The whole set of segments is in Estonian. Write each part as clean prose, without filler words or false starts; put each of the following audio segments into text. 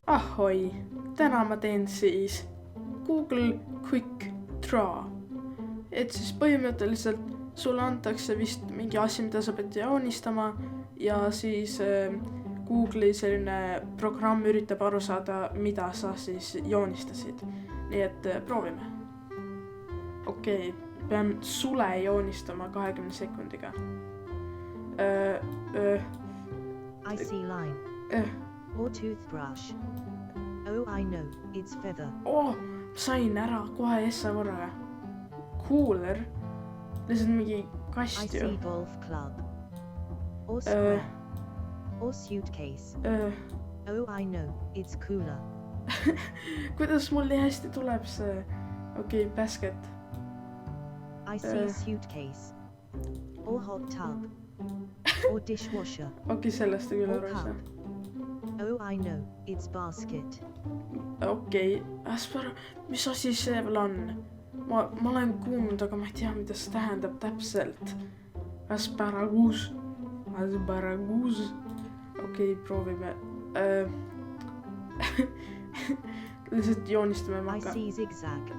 Ahoi, täna ma teen siis Google Quick Draw. Et siis põhimõtteliselt sulle antakse vist mingi asi, mida sa pead joonistama ja siis Google'i selline programm üritab aru saada, mida sa siis joonistasid. Nii et proovime. Okei, pean sule joonistama 20 sekundiga. I see line. Or toothbrush. Oh, I know, it's feather. Sain ära kohe essa korraga. Cooler. Lihtsalt mingi I kast ju. see golf club. Or square. Or suitcase. Oh, I know, it's cooler. Kuidas mul nii hästi tuleb see? Okei, basket. I see suitcase. Or hot tub. Or dishwasher. Okei, sellest küll aru ei saa. Oh, I know, it's basket. Okei, mis asi see veel on? Ma olen kuulnud, aga ma ei tea, mida see tähendab täpselt. Asparagus. Okei, proovime. Lihtsalt joonistame I maka. see zigzag.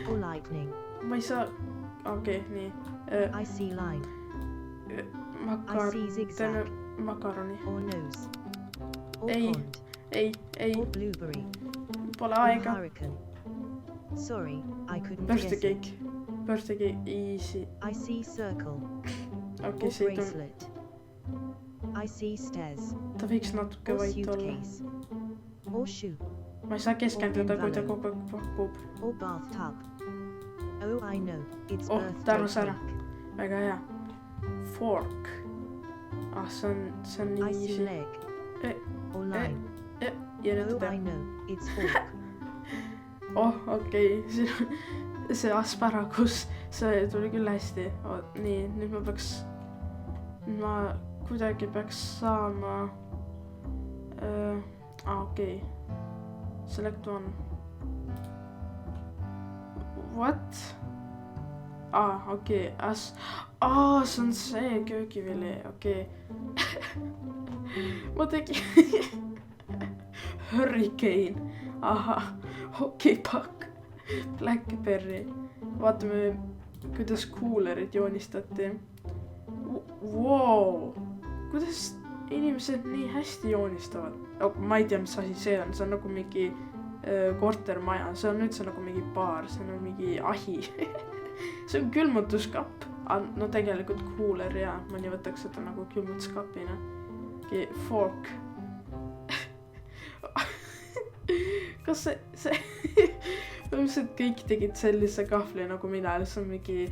Or lightning. Ma ei saa... Okei, nii. I see line. I see zigzag. Makaroni. Or nose. Or Ei. pond. Ei. Or blueberry. Pole Or aega. hurricane. Sorry, I couldn't Birthday guess it. cake. Birthday cake, easy. I see circle. Okei, Or see ei tule. bracelet. I see stairs. Ta võiks natuke Or vait olla. suitcase. Or shoe. Ma ei saa keskenduda, kui ta Or kogu aeg pakub. Or bathtub. Oh, I know, it's Oh, birthday ta arvas ära. cake. Väga hea. Fork. See on I nii see easy. leg. Eh, Or line. Ja nüüd Oh, I know, it's fork. Okei. See asparagus, see tuli küll hästi. Nii, nüüd ma kuidagi peaks saama... Okei. Select one. What? Okei. See on see köögivili, okei. Ma tegin... Hurricane. Hockeypuck. Blackberry. Vaatame, kuidas coolerid joonistati. Wow. Kuidas inimesed nii hästi joonistavad? Ma ei tea, mis asi see on. See on nagu mingi kortermaja. See on üldse nagu mingi baar. See on mingi ahi. See on külmutuskapp. No tegelikult cooler ja mõni võtaks seda nagu külmutuskapina. Fork. Kas see... Ilmselt kõik tegid sellise kahvli nagu mina. See on mingi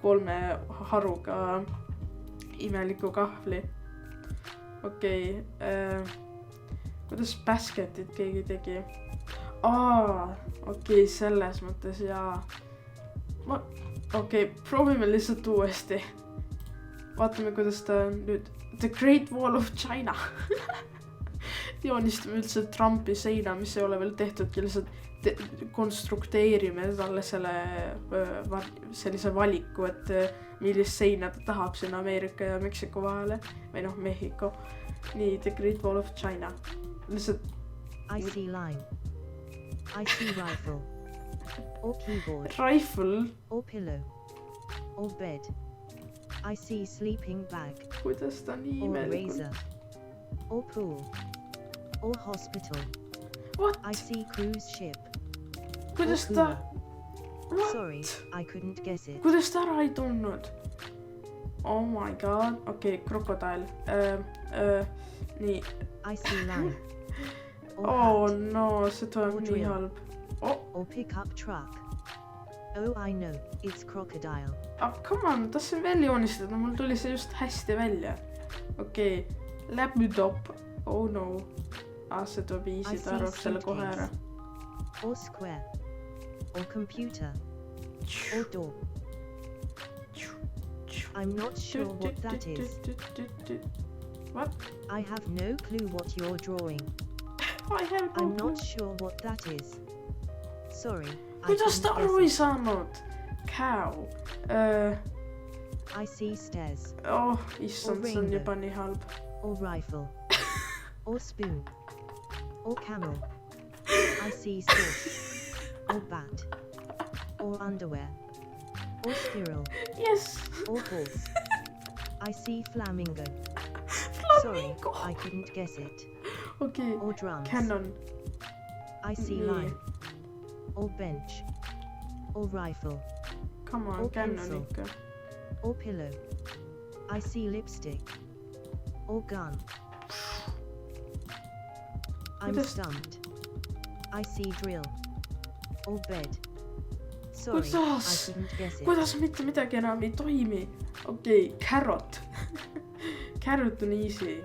3 haruga imeliku kahvli. Okei. Kuidas basketit keegi tegi? Okei, selles mõttes jaa. Okei, proovime lihtsalt uuesti. Vaatame, kuidas ta nüüd... The Great Wall of China. Joonistame üldse Trumpi seina, mis ei ole veel tehtudki, lihtsalt konstrukteerime talle sellise valiku, et millist seina ta tahab siin Ameerika ja Meksiko vahele. Või Mehhiko. Nii, The Great Wall of China. Lihtsalt... I see line. I see rifle. Or keyboard. Rifle? Or pillow. Or bed. I see sleeping bag. Kuidas ta nii Or imelikult? razor. Or pool. Or hospital. What? I see cruise ship. Kuidas Or ta... cooler. Sorry, I couldn't guess it. Kuidas ta ära ei tulnud? Oh my god. Okei, krokodil. Nii. I see line. Or hat. No, see tuleb Or nii drill. halb. Or pickup truck. Oh, I know, it's crocodile. Come on, tahtsin veel joonistada. Mul tuli see just hästi välja. Okei. Laptop. Oh no. See tuleb easy, I ta arvab see selle kohe ära. suitcase. Or square. Or computer. Or door. I'm not sure what that is. What? I have no clue what you're drawing. I'm not sure what that is. Sorry, I Kuidas ta couldn't aru ei guess saanud? Cow. it. I see stairs. Issand, see on juba nii halb. Or rifle. Or spoon. or camel. I see sauce, or bat, or underwear, or squirrel, Yes. or horse. I see flamingo. Sorry, I couldn't guess it. okei, Or drums. Canon. I see Nee. line, or bench, or rifle, Come on, Or Canon pencil. ikka. or pillow. I see lipstick, or gun. I'm Kuidas- stumped. I see drill, or bed. Sorry, Kuidas? I couldn't guess it. kuidas mitte midagi enam ei toimi? okei, carrot. Carrot on easy.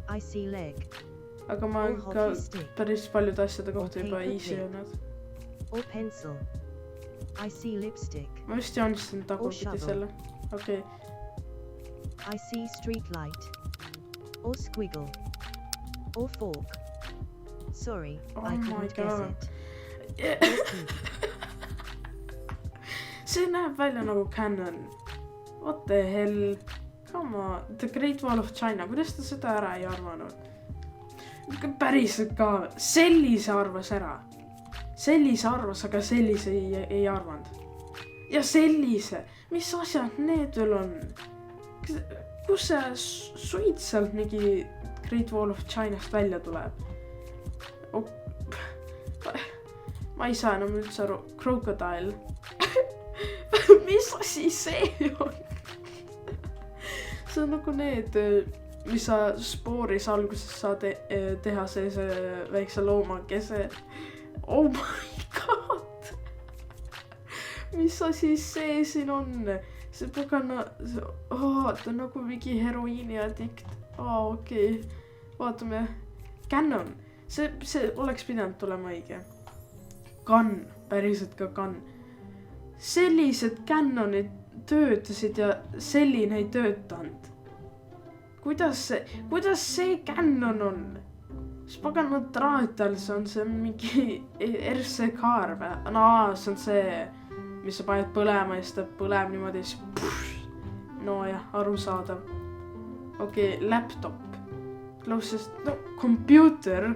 I see leg, aga ma olen or ka hockey stick, päris paljude asjade kohta Okei, juba good easy pick. olnud. or pencil. I see lipstick. ma just joonistasin tagurpidi shovel. selle. okei, I see street light, or squiggle, or fork. Sorry, Oh I my couldn't guess God. it. Or teeth. see näeb välja nagu Canon. What the hell? Come on, The Great Wall of China, kuidas ta seda ära ei arvanud? Päriselt ka, sellise arvas ära. Sellise arvas, aga sellise ei arvanud. Ja sellise, mis asjad need veel on? Kus see suid sealt mingi Great Wall of Chinast välja tuleb? Ma ei saa enam üldse aru. Crocodile. Mis asi see on? See on nagu need, mis sa spooris alguses saad teha sellise väikse loomakese. Oh my god! Mis asi see siin on? See pagana, ta on nagu mingi heroiiniadikt. Okei. Vaatame. Canon. See oleks pidanud tulema õige. Gun. Päriselt ka gun. Sellised Canonid töötasid ja selline ei töötanud. Kuidas see Canon on? See pagana traatal, see on see mingi RC kaar või? See on see, mis sa paned põlema ja siis ta põleb niimoodi. No jah, arusaadav. Okei, laptop. Closest, no computer.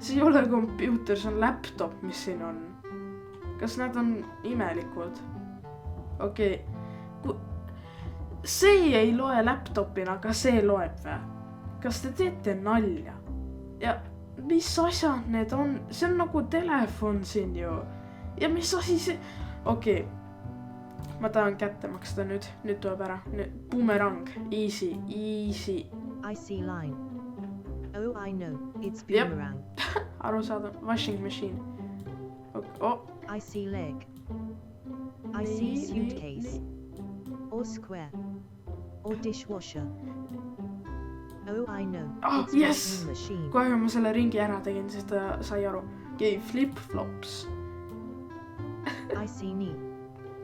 See ei ole computer, see on laptop, mis siin on. Kas nad on imelikud? Okei. See ei loe laptopina, aga see loeb või? Kas te teete nalja? Ja mis asjad need on? See on nagu telefon siin ju. Ja mis asi see? Okei. Ma tahan kätte maksta nüüd. Nüüd tuleb ära. Boomerang. Easy. Easy. I see line. Oh, I know. It's boomerang. Arusaadav. Washing machine. Oh. I see leg. I see suitcase. Or square. Or dishwasher. Oh, I know. Oh, It's yes! washing machine. Kohe ma selle ringi ära tegin, sest ta sai aru. Okei, flip-flops. I see knee.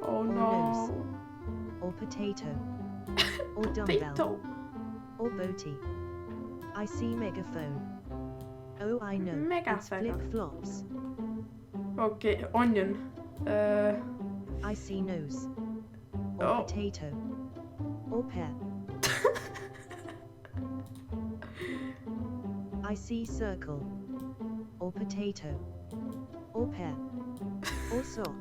Oh Or no. nose. Or potato. Or dumbbell. Potato. Or boaty. I see megaphone. Oh, I know. It's Megaphone. flip-flops. Okei, onion. I see nose. Or Oh. potato. Or pear. I see circle. Or potato. Or pear. Or sock.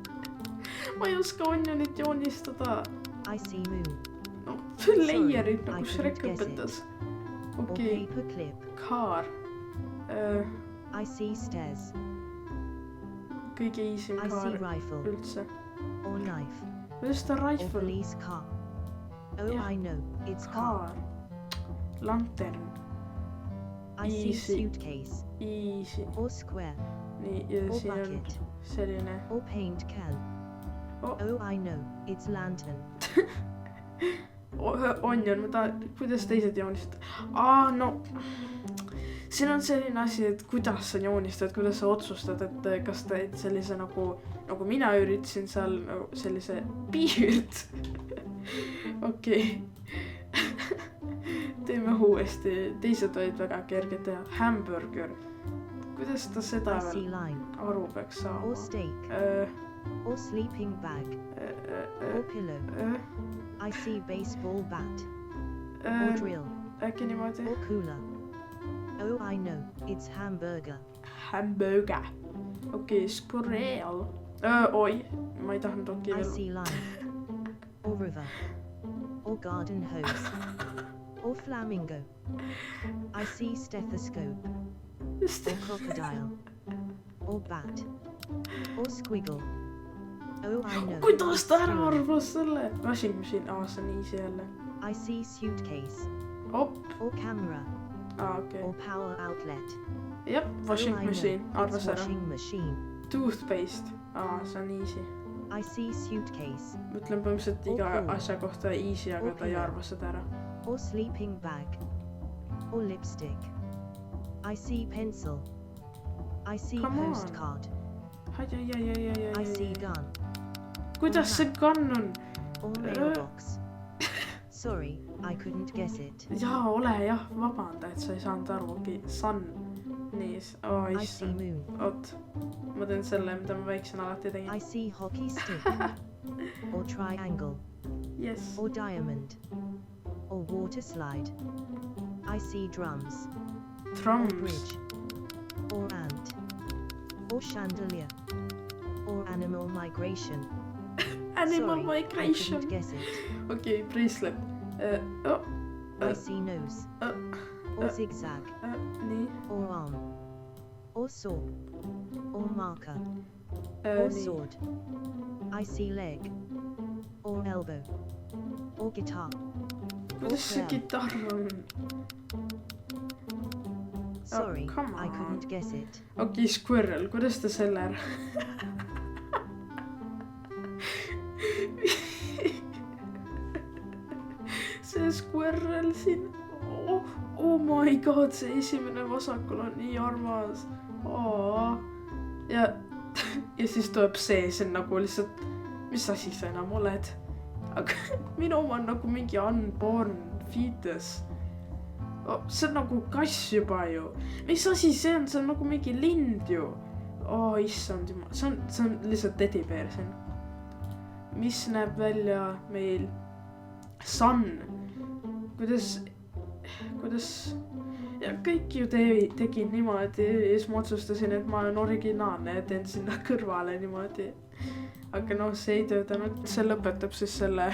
Ma ei oska onionit joonistada. I see moon. No, layerid I nagu couldn't Shrek guess it. õpetas. Or Okei, paperclip. kaar. I see stairs. Kõige easy I see kaar rifle. üldse. Or knife. Kuidas ta Or rifle? police car. Oh, Yeah. I know. It's car. Kaar. Lantern. I see Easy. suitcase. Easy. Or square. Nii, ja Or siin on bucket. selline. Or paint can. Oh. Oh, I know. It's lantern. Onion, ma tahan, kuidas teised joonistad? No. Siin on selline asi, et kuidas sa joonistad, kuidas sa otsustad, et kas teed sellise nagu mina üritasin seal nagu sellise piirt. Okei. Teeme uuesti. Teised olid väga kerged teha. Hamburger. Kuidas ta seda I see veel line. aru peaks Or saama? steak. Or sleeping bag. Or pillow. I see baseball bat. Or drill. Äkki niimoodi? Or cooler. Oh, I know. It's hamburger. Hamburger. Okei, squirrel. Oi, ma ei tahtnud okei I veel. see lion. Or river. Or garden hose. Or flamingo. I see stethoscope. Or crocodile. Or bat. Or squiggle. Oh, I know. Kuidas ta ära arvas selle? Washing machine, see on easy jälle. I see suitcase. Op. Or camera. Okei. Or power outlet. Jep, washing Oh, I know. machine, arvas It's ära. washing machine. Toothpaste, see on easy. I see suitcase. Mõtlen põhimõtteliselt iga Oh, cool. asja kohta easy, aga ta ei Okay. arva seda ära. Or sleeping bag. Or lipstick. I see pencil. I see Come on. postcard. I I see gun. Kuidas see gun on? Or mailbox. Sorry, I couldn't guess it. Jaa, ole jah, vabanda, et sa ei saanud aru. Okei, sun. Nii, I see issand. moon. Oot, ma teen selle, mida ma väiksena alati tegin. I see hockey stick. Or triangle. Yes. Or diamond. Or water slide. I see drums. Or Drums. bridge. Or ant. Or chandelier. Or animal migration. Animal Sorry, I migration. couldn't guess it. Okei, bracelet. I see nose. Or zigzag. Nii. Or arm. Or saw. Or marker. Or Nii. sword. I see leg. Or elbow. Or guitar. Kuidas see bell. kitarr on? Sorry, come I on. couldn't guess it. Okei, squirrel, kuidas ta selle ära? See squirrel siin. Oh my god, see esimene vasakul on nii armas. Ja siis tuleb see on nagu lihtsalt, mis asi sa enam oled? Aga minu oma on nagu mingi unborn fetus. See on nagu kass juba ju. Mis asi see on? See on nagu mingi lind ju. Issand jumal. See on lihtsalt teddibeer siin. Mis näeb välja meil? Sun. Kuidas? Ja kõik ju tegin niimoodi ja siis ma otsustasin, et ma olen originaalne ja teen sinna kõrvale niimoodi. Aga see ei töötanud. See lõpetab siis selle.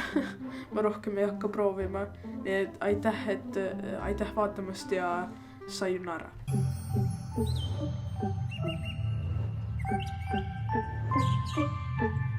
Ma rohkem ei hakka proovima. Nii et aitäh vaatamast ja sayonara. Thank you.